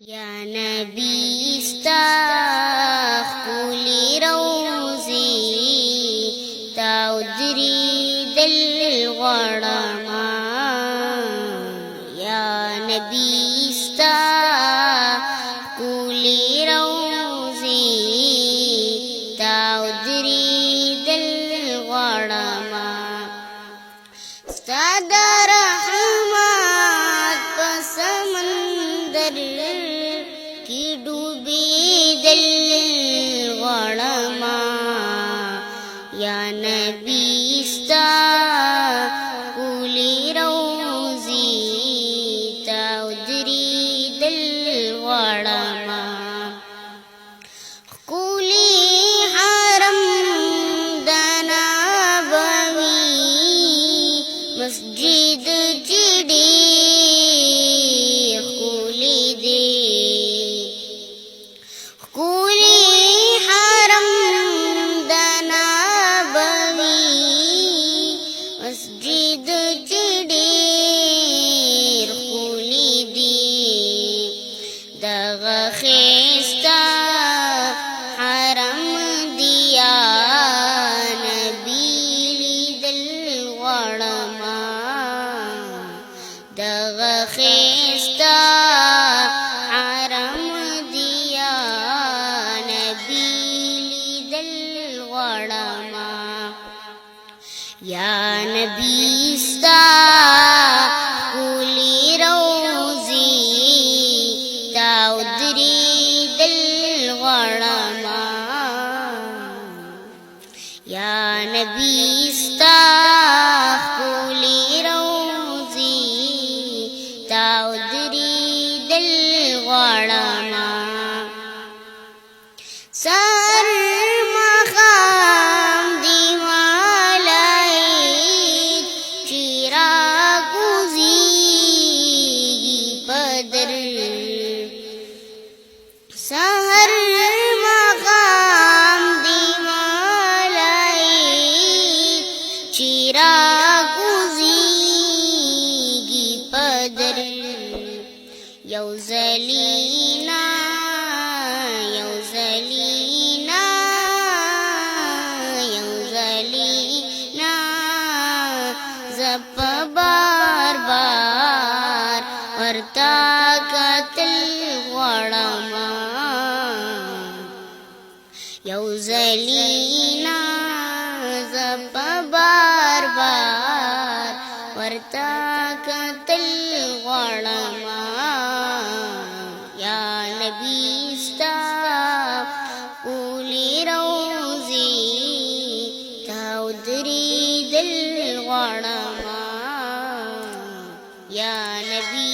या नबी استقبلي روزي تعذري دل الغرما يا نبي استقبلي روزي تعذري دل الغرما استدار रहमत समंदर की डूबी दिल गड़मा या नबी استقبلي روزي تعذري दिल गड़मा कुली हरम दना बवी मस्जिद चिड़ी मस्जिद चिड़ीर खुली दी दगा खेस्ता हरम दिया नबीली दिल गड़मा दगा खेस्ता हरम दिया नबीली दिल गड़मा या नबी استقبلي روزي تعذري दिल गड़मा या नबी استقبلي روزي تعذري दिल गड़मा सर मकाम सहर मकाम दिमालाई चिरा गुज़ीगी पदर यौज़लीना यौज़लीना यौज़लीना जप बार बार वर्ता कतल गड़मा यौज़लीना जप बार बार वर्ता कतल गड़मा या नबी استقبلي रोज़ी تعذري दिल गड़मा या नबी